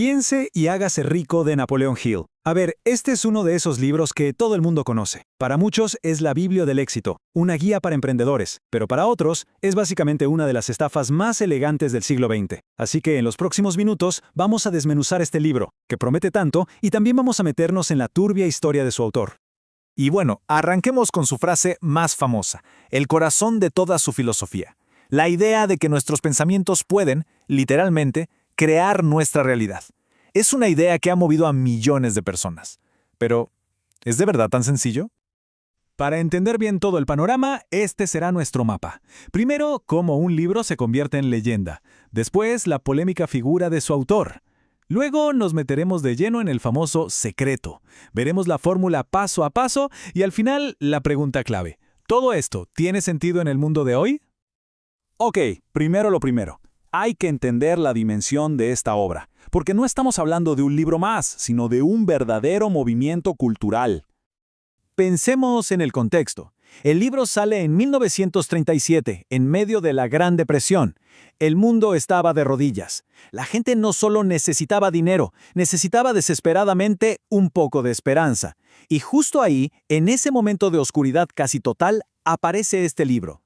Piense y hágase rico de Napoleon Hill. A ver, este es uno de esos libros que todo el mundo conoce. Para muchos es la Biblia del éxito, una guía para emprendedores, pero para otros es básicamente una de las estafas más elegantes del siglo XX. Así que en los próximos minutos vamos a desmenuzar este libro, que promete tanto, y también vamos a meternos en la turbia historia de su autor. Y bueno, arranquemos con su frase más famosa, el corazón de toda su filosofía. La idea de que nuestros pensamientos pueden, literalmente, crear nuestra realidad. Es una idea que ha movido a millones de personas. Pero, ¿es de verdad tan sencillo? Para entender bien todo el panorama, este será nuestro mapa. Primero, cómo un libro se convierte en leyenda. Después, la polémica figura de su autor. Luego nos meteremos de lleno en el famoso secreto. Veremos la fórmula paso a paso y al final la pregunta clave. ¿Todo esto tiene sentido en el mundo de hoy? Ok, primero lo primero. Hay que entender la dimensión de esta obra, porque no estamos hablando de un libro más, sino de un verdadero movimiento cultural. Pensemos en el contexto. El libro sale en 1937, en medio de la Gran Depresión. El mundo estaba de rodillas. La gente no solo necesitaba dinero, necesitaba desesperadamente un poco de esperanza. Y justo ahí, en ese momento de oscuridad casi total, aparece este libro.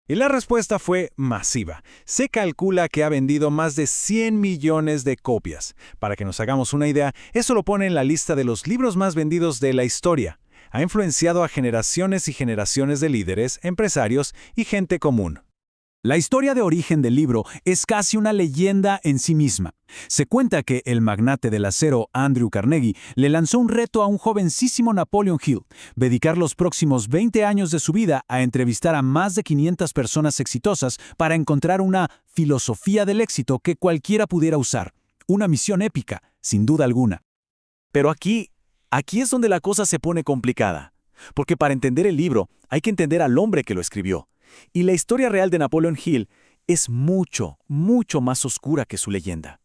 Y la respuesta fue masiva. Se calcula que ha vendido más de 100 millones de copias. Para que nos hagamos una idea, eso lo pone en la lista de los libros más vendidos de la historia. Ha influenciado a generaciones y generaciones de líderes, empresarios y gente común. La historia de origen del libro es casi una leyenda en sí misma. Se cuenta que el magnate del acero Andrew Carnegie le lanzó un reto a un jovencísimo Napoleon Hill, dedicar los próximos 20 años de su vida a entrevistar a más de 500 personas exitosas para encontrar una filosofía del éxito que cualquiera pudiera usar. Una misión épica, sin duda alguna. Pero aquí es donde la cosa se pone complicada. Porque para entender el libro hay que entender al hombre que lo escribió. Y la historia real de Napoleon Hill es mucho, mucho más oscura que su leyenda.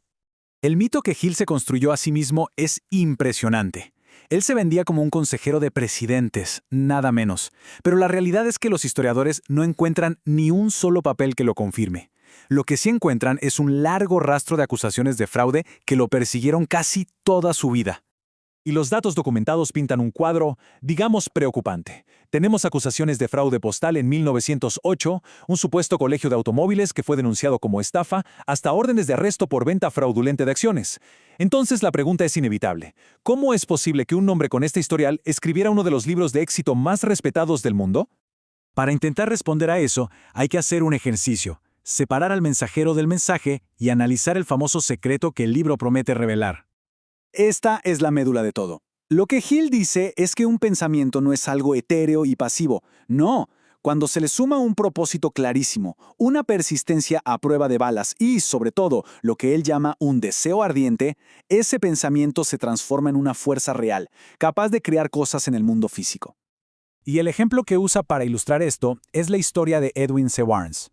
El mito que Hill se construyó a sí mismo es impresionante. Él se vendía como un consejero de presidentes, nada menos. Pero la realidad es que los historiadores no encuentran ni un solo papel que lo confirme. Lo que sí encuentran es un largo rastro de acusaciones de fraude que lo persiguieron casi toda su vida. Y los datos documentados pintan un cuadro, digamos, preocupante. Tenemos acusaciones de fraude postal en 1908, un supuesto colegio de automóviles que fue denunciado como estafa, hasta órdenes de arresto por venta fraudulenta de acciones. Entonces la pregunta es inevitable. ¿Cómo es posible que un hombre con este historial escribiera uno de los libros de éxito más respetados del mundo? Para intentar responder a eso, hay que hacer un ejercicio, separar al mensajero del mensaje y analizar el famoso secreto que el libro promete revelar. Esta es la médula de todo. Lo que Hill dice es que un pensamiento no es algo etéreo y pasivo. No, cuando se le suma un propósito clarísimo, una persistencia a prueba de balas y, sobre todo, lo que él llama un deseo ardiente, ese pensamiento se transforma en una fuerza real, capaz de crear cosas en el mundo físico. Y el ejemplo que usa para ilustrar esto es la historia de Edwin C. Barnes.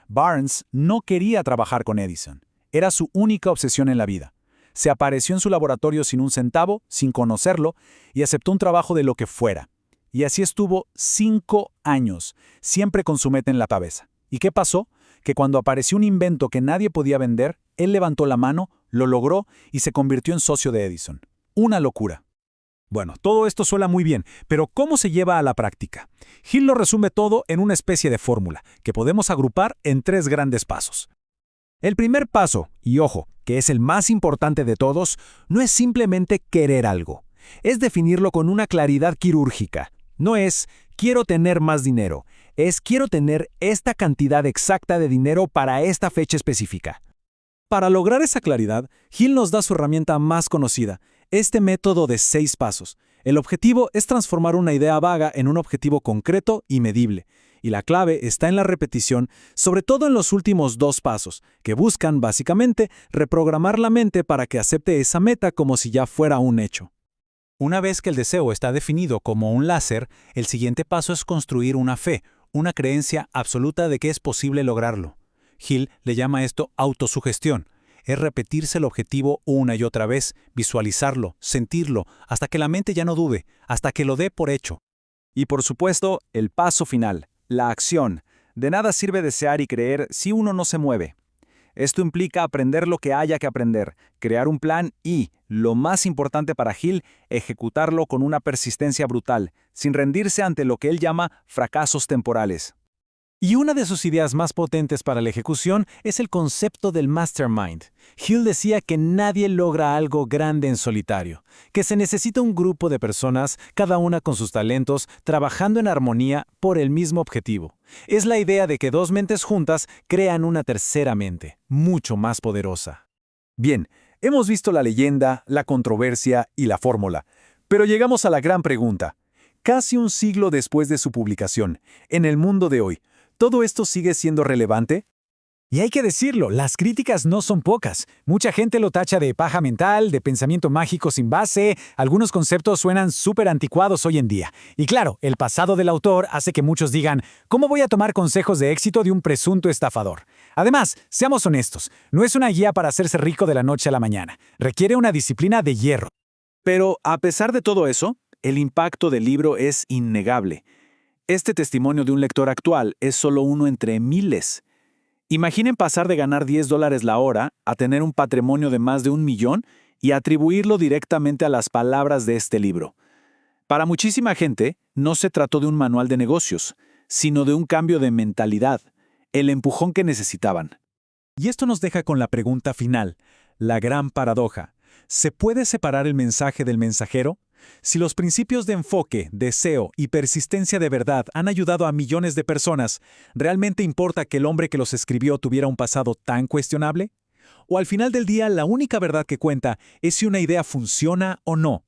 Barnes no quería trabajar con Edison. Era su única obsesión en la vida. Se apareció en su laboratorio sin un centavo, sin conocerlo, y aceptó un trabajo de lo que fuera. Y así estuvo 5 años, siempre con su meta en la cabeza. ¿Y qué pasó? Que cuando apareció un invento que nadie podía vender, él levantó la mano, lo logró y se convirtió en socio de Edison. Una locura. Bueno, todo esto suena muy bien, pero ¿cómo se lleva a la práctica? Hill lo resume todo en una especie de fórmula, que podemos agrupar en 3 grandes pasos. El primer paso, y ojo, que es el más importante de todos, no es simplemente querer algo. Es definirlo con una claridad quirúrgica. No es quiero tener más dinero, es quiero tener esta cantidad exacta de dinero para esta fecha específica. Para lograr esa claridad, Hill nos da su herramienta más conocida, este método de 6 pasos. El objetivo es transformar una idea vaga en un objetivo concreto y medible. Y la clave está en la repetición, sobre todo en los últimos 2 pasos, que buscan, básicamente, reprogramar la mente para que acepte esa meta como si ya fuera un hecho. Una vez que el deseo está definido como un láser, el siguiente paso es construir una fe, una creencia absoluta de que es posible lograrlo. Hill le llama esto autosugestión. Es repetirse el objetivo una y otra vez, visualizarlo, sentirlo, hasta que la mente ya no dude, hasta que lo dé por hecho. Y por supuesto, el paso final. La acción. De nada sirve desear y creer si uno no se mueve. Esto implica aprender lo que haya que aprender, crear un plan y, lo más importante para Hill, ejecutarlo con una persistencia brutal, sin rendirse ante lo que él llama fracasos temporales. Y una de sus ideas más potentes para la ejecución es el concepto del mastermind. Hill decía que nadie logra algo grande en solitario, que se necesita un grupo de personas, cada una con sus talentos, trabajando en armonía por el mismo objetivo. Es la idea de que dos mentes juntas crean una tercera mente, mucho más poderosa. Bien, hemos visto la leyenda, la controversia y la fórmula, pero llegamos a la gran pregunta. Casi un siglo después de su publicación, en el mundo de hoy, ¿todo esto sigue siendo relevante? Y hay que decirlo, las críticas no son pocas. Mucha gente lo tacha de paja mental, de pensamiento mágico sin base, algunos conceptos suenan súper anticuados hoy en día. Y claro, el pasado del autor hace que muchos digan, ¿cómo voy a tomar consejos de éxito de un presunto estafador? Además, seamos honestos, no es una guía para hacerse rico de la noche a la mañana. Requiere una disciplina de hierro. Pero, a pesar de todo eso, el impacto del libro es innegable. Este testimonio de un lector actual es solo uno entre miles. Imaginen pasar de ganar $10 la hora a tener un patrimonio de más de 1 millón y atribuirlo directamente a las palabras de este libro. Para muchísima gente, no se trató de un manual de negocios, sino de un cambio de mentalidad, el empujón que necesitaban. Y esto nos deja con la pregunta final, la gran paradoja. ¿Se puede separar el mensaje del mensajero? Si los principios de enfoque, deseo y persistencia de verdad han ayudado a millones de personas, ¿realmente importa que el hombre que los escribió tuviera un pasado tan cuestionable? ¿O al final del día la única verdad que cuenta es si una idea funciona o no?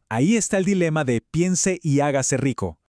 Ahí está el dilema de piense y hágase rico.